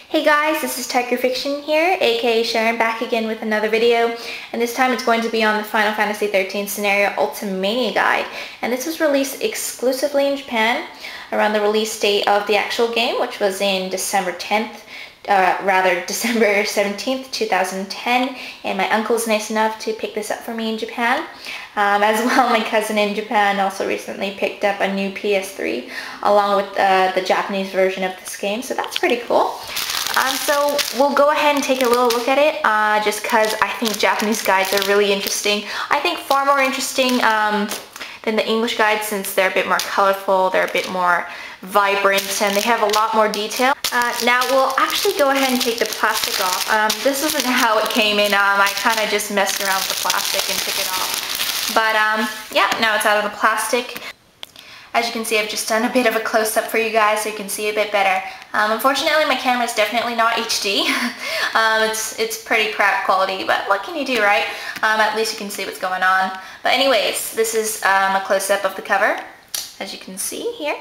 Hey guys, this is TigerFiction here, aka Sharon, back again with another video, and this time it's going to be on the Final Fantasy XIII Scenario Ultimania guide, and this was released exclusively in Japan around the release date of the actual game, which was in December 17th, 2010, and my uncle was nice enough to pick this up for me in Japan. As well, my cousin in Japan also recently picked up a new PS3 along with the Japanese version of this game, so that's pretty cool. So we'll go ahead and take a little look at it, just because I think Japanese guides are really interesting. I think far more interesting than the English guides, since they're a bit more colorful, they're a bit more vibrant, and they have a lot more detail. Now we'll actually go ahead and take the plastic off. This isn't how it came in. I kind of just messed around with the plastic and took it off. But yeah, now it's out of the plastic. As you can see, I've just done a bit of a close-up for you guys so you can see a bit better. Unfortunately, my camera is definitely not HD. It's pretty crap quality, but what can you do, right? At least you can see what's going on. But anyways, this is a close-up of the cover, as you can see here.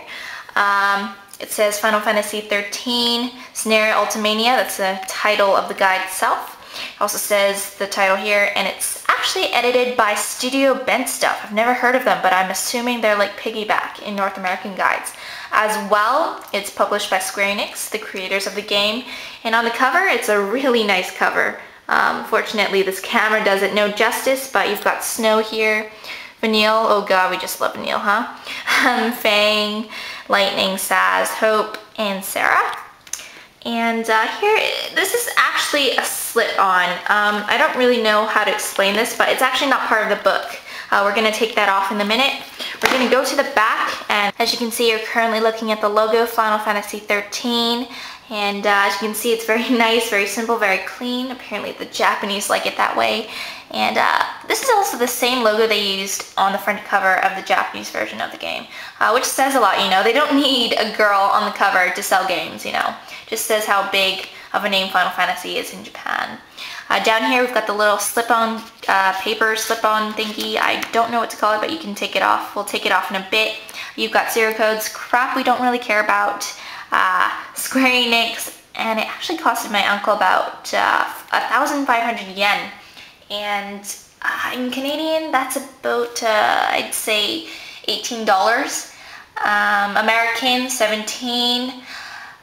It says Final Fantasy XIII Scenario Ultimania. That's the title of the guide itself. It also says the title here, and it's actually edited by Studio Bent Stuff. I've never heard of them, but I'm assuming they're like Piggyback in North American guides. As well, it's published by Square Enix, the creators of the game, and on the cover, it's a really nice cover. Fortunately, this camera does it no justice, but you've got Snow here, Vanille, oh god, we just love Vanille, huh? Fang, Lightning, Saz, Hope, and Sarah. And here, this is actually a slip-on. I don't really know how to explain this, but it's actually not part of the book. We're going to take that off in a minute. We're going to go to the back, and as you can see, you're currently looking at the logo, Final Fantasy XIII. And as you can see, it's very nice, very simple, very clean. Apparently the Japanese like it that way. And this is also the same logo they used on the front cover of the Japanese version of the game, which says a lot, you know. They don't need a girl on the cover to sell games, you know. Just says how big of a name Final Fantasy is in Japan. Down here we've got the little slip-on, paper slip-on thingy. I don't know what to call it, but you can take it off. We'll take it off in a bit. You've got serial codes, crap we don't really care about. Square Enix, and it actually costed my uncle about 1,500 yen. And in Canadian, that's about, I'd say, $18. American, 17.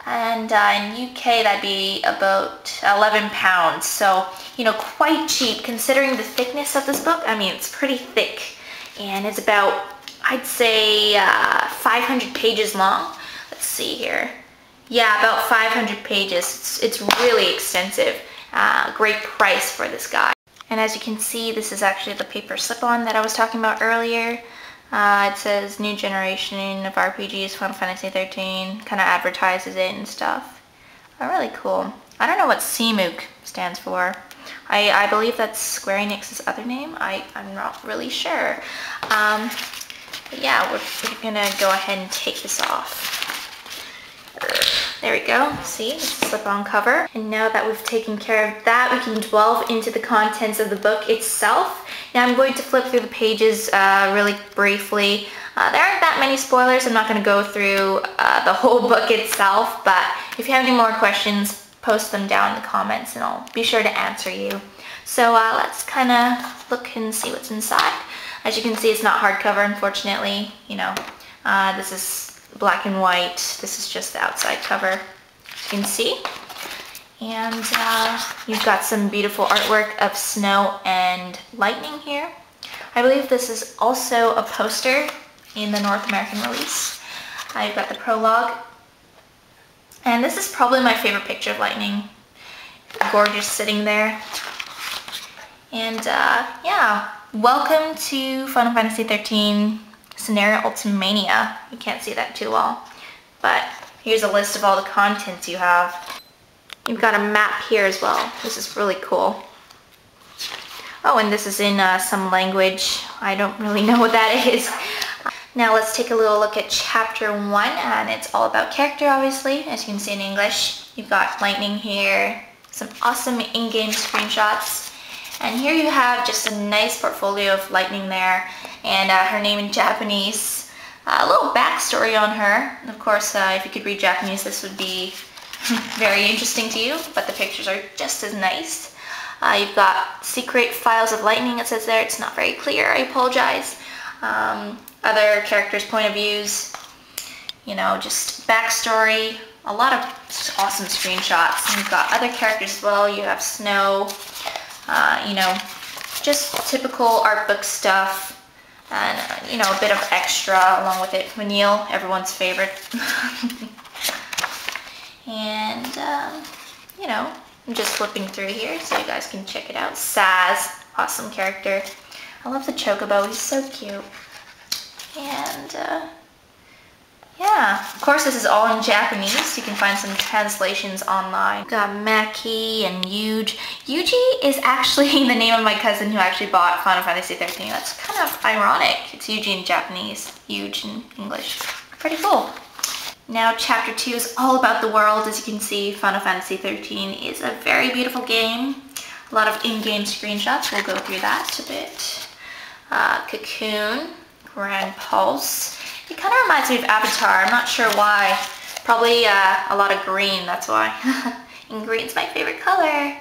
And in UK, that'd be about 11 pounds. So, you know, quite cheap considering the thickness of this book. I mean, it's pretty thick. And it's about, I'd say, 500 pages long. Let's see here. Yeah, about 500 pages. It's really extensive. Great price for this guide. And as you can see, this is actually the paper slip-on that I was talking about earlier. It says new generation of RPGs, Final Fantasy XIII, kind of advertises it and stuff. Really cool. I don't know what CMOOC stands for. I believe that's Square Enix's other name. I'm not really sure. But yeah, we're gonna go ahead and take this off. There we go. See, it's a slip-on cover. And now that we've taken care of that, we can delve into the contents of the book itself. Now I'm going to flip through the pages really briefly. There aren't that many spoilers. I'm not going to go through the whole book itself, but if you have any more questions, post them down in the comments and I'll be sure to answer you. So let's kind of look and see what's inside. As you can see, it's not hardcover, unfortunately. You know, this is black and white. This is just the outside cover, as you can see. And you've got some beautiful artwork of Snow and Lightning here. I believe this is also a poster in the North American release. I've got the prologue. And this is probably my favorite picture of Lightning. Gorgeous sitting there. And yeah, welcome to Final Fantasy XIII Scenario Ultimania. You can't see that too well, but here's a list of all the contents you have. You've got a map here as well. This is really cool. Oh, and this is in some language. I don't really know what that is. Now let's take a little look at Chapter 1, and it's all about character, obviously, as you can see in English. You've got Lightning here, some awesome in-game screenshots. And here you have just a nice portfolio of Lightning there, and her name in Japanese. A little backstory on her. Of course, if you could read Japanese, this would be very interesting to you, but the pictures are just as nice. You've got secret files of lightning, it says there. It's not very clear, I apologize. Other characters' point of views, you know, just backstory, a lot of awesome screenshots. And you've got other characters as well. You have Snow, you know, just typical art book stuff, and you know, a bit of extra along with it. Manil, everyone's favorite. And you know, I'm just flipping through here so you guys can check it out. Saz, awesome character. I love the Chocobo, he's so cute. And yeah, of course this is all in Japanese. You can find some translations online. Got Maki and Yuji. Yuji is actually the name of my cousin who actually bought Final Fantasy XIII. That's kind of ironic. It's Yuji in Japanese, Yuji in English. Pretty cool. Now chapter 2 is all about the world. As you can see, Final Fantasy XIII is a very beautiful game. A lot of in-game screenshots. We'll go through that a bit. Cocoon, Grand Pulse. It kind of reminds me of Avatar. I'm not sure why. Probably a lot of green, that's why. And green's my favorite color.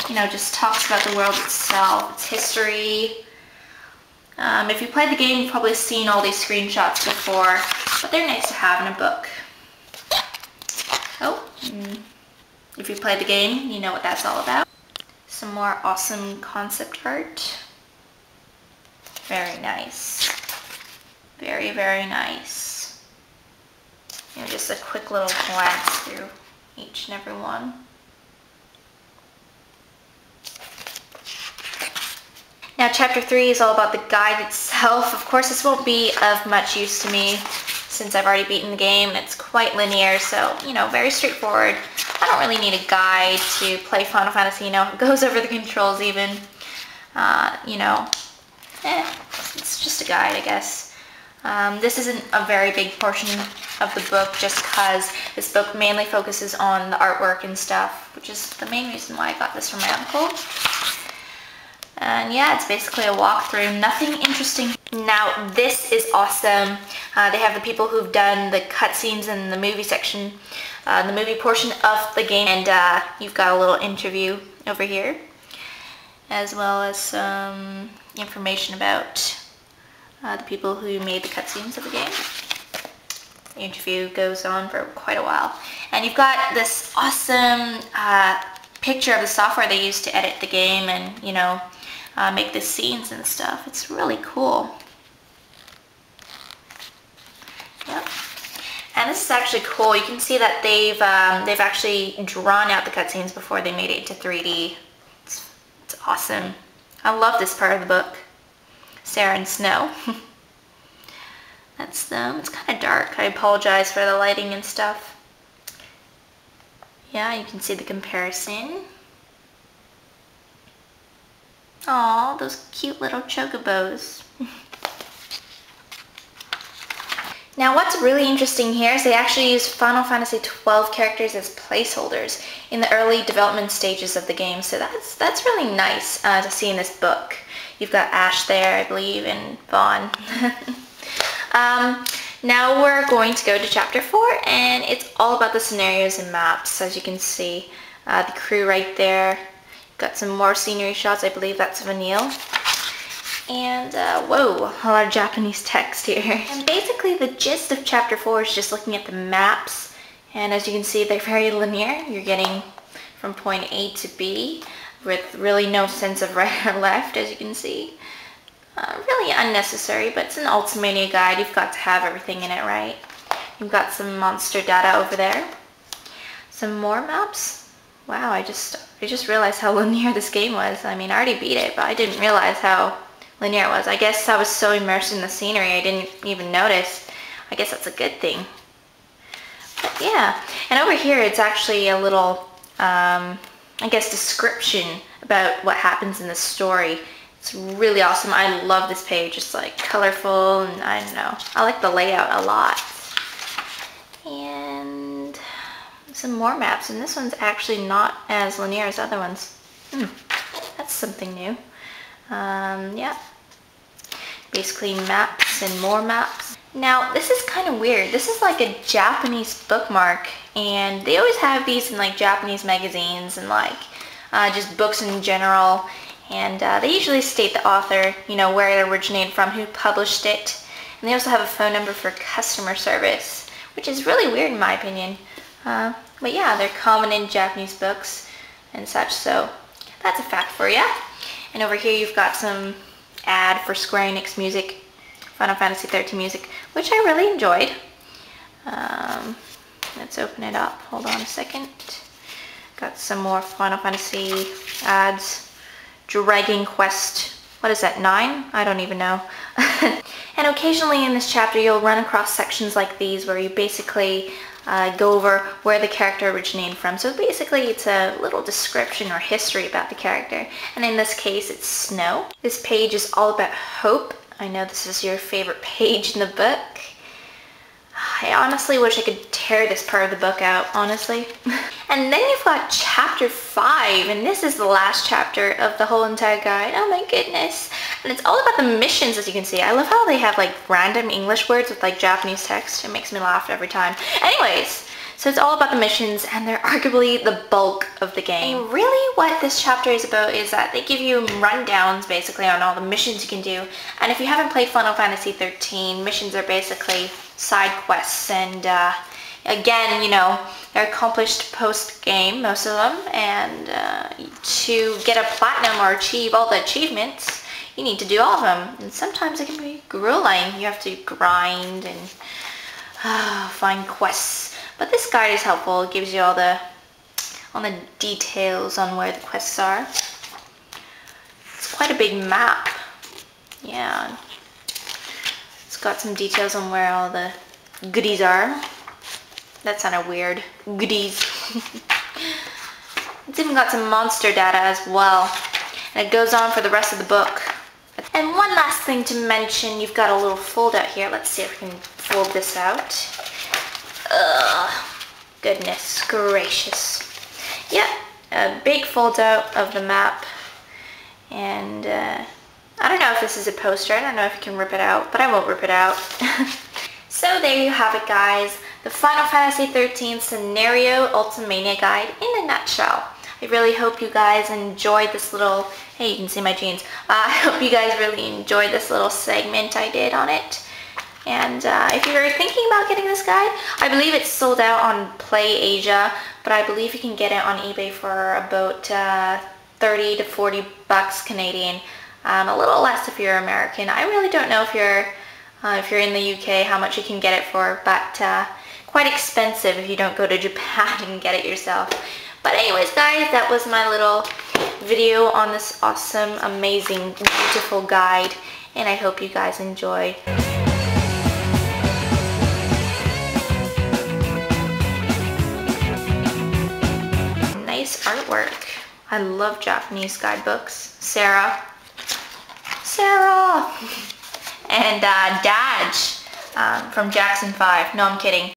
You know, just talks about the world itself, its history. If you played the game, you've probably seen all these screenshots before, but they're nice to have in a book. Oh, if you played the game, you know what that's all about. Some more awesome concept art. Very nice. Very, very nice. You know, just a quick little glance through each and every one. Now chapter 3 is all about the guide itself. Of course this won't be of much use to me since I've already beaten the game. It's quite linear, so you know, very straightforward. I don't really need a guide to play Final Fantasy, you know, it goes over the controls even. You know, it's just a guide, I guess. This isn't a very big portion of the book just because this book mainly focuses on the artwork and stuff, which is the main reason why I got this from my uncle. And yeah, it's basically a walkthrough, nothing interesting. Now this is awesome. They have the people who've done the cutscenes in the movie section, the movie portion of the game, and you've got a little interview over here, as well as some information about the people who made the cutscenes of the game. The interview goes on for quite a while. And you've got this awesome picture of the software they used to edit the game and, you know, make the scenes and stuff. It's really cool. Yep. And this is actually cool. You can see that they've actually drawn out the cutscenes before they made it into 3D. It's awesome. I love this part of the book. Sarah and Snow. That's them. It's kind of dark. I apologize for the lighting and stuff. Yeah, you can see the comparison. Aw, those cute little chocobos. Now what's really interesting here is they actually use Final Fantasy XII characters as placeholders in the early development stages of the game, so that's really nice to see in this book. You've got Ash there, I believe, and Vaughn. Now we're going to go to chapter 4, and it's all about the scenarios and maps. As you can see, the crew right there. Got some more scenery shots. I believe that's Vanille. And whoa, a lot of Japanese text here. And basically the gist of chapter 4 is just looking at the maps. And as you can see, they're very linear. You're getting from point A to B with really no sense of right or left, as you can see. Really unnecessary, but it's an Ultimania guide. You've got to have everything in it, right? You've got some monster data over there. Some more maps. Wow, I just realized how linear this game was. I mean, I already beat it, but I didn't realize how linear it was. I guess I was so immersed in the scenery I didn't even notice. I guess that's a good thing. But yeah, and over here it's actually a little, I guess, description about what happens in the story. It's really awesome. I love this page. It's like colorful, and I don't know. I like the layout a lot. And some more maps, and this one's actually not as linear as other ones. That's something new. Yeah. Basically maps and more maps. Now, this is kind of weird. This is like a Japanese bookmark, and they always have these in like Japanese magazines and like just books in general. And they usually state the author, you know, where it originated from, who published it. And they also have a phone number for customer service, which is really weird in my opinion. But yeah, they're common in Japanese books and such, so that's a fact for you. And over here you've got some ad for Square Enix music, Final Fantasy XIII music, which I really enjoyed. Let's open it up. Hold on a second. Got some more Final Fantasy ads. Dragon Quest, what is that, 9? I don't even know. And occasionally in this chapter you'll run across sections like these where you basically go over where the character originated from. So basically it's a little description or history about the character. And in this case it's Snow. This page is all about hope. I know this is your favorite page in the book. I honestly wish I could tear this part of the book out, honestly. And then you've got chapter 5, and this is the last chapter of the whole entire guide. Oh my goodness. And it's all about the missions, as you can see. I love how they have like random English words with like Japanese text. It makes me laugh every time. Anyways, so it's all about the missions, and they're arguably the bulk of the game. And really what this chapter is about is that they give you rundowns basically on all the missions you can do. And if you haven't played Final Fantasy XIII, missions are basically side quests, and again, you know, they're accomplished post-game, most of them, and to get a platinum or achieve all the achievements, you need to do all of them, and sometimes it can be grueling. You have to grind and find quests, but this guide is helpful. It gives you all the details on where the quests are. It's quite a big map. Yeah. Got some details on where all the goodies are. That sounded weird. Goodies. It's even got some monster data as well. And it goes on for the rest of the book. And one last thing to mention, you've got a little fold out here. Let's see if we can fold this out. Ugh. Goodness gracious. Yep, a big fold out of the map. And I don't know if this is a poster. I don't know if you can rip it out, but I won't rip it out. So there you have it, guys. The Final Fantasy XIII Scenario Ultimania Guide in a nutshell. I really hope you guys enjoyed this little, hey, you can see my jeans. I hope you guys really enjoyed this little segment I did on it. And if you're thinking about getting this guide, I believe it's sold out on Play Asia, but I believe you can get it on eBay for about 30 to 40 bucks Canadian. A little less if you're American. I really don't know if you're in the UK how much you can get it for, but quite expensive if you don't go to Japan and get it yourself. But anyways, guys, that was my little video on this awesome, amazing, beautiful guide, and I hope you guys enjoyed. Nice artwork. I love Japanese guidebooks. Sarah. And Daj from Jackson 5. No, I'm kidding.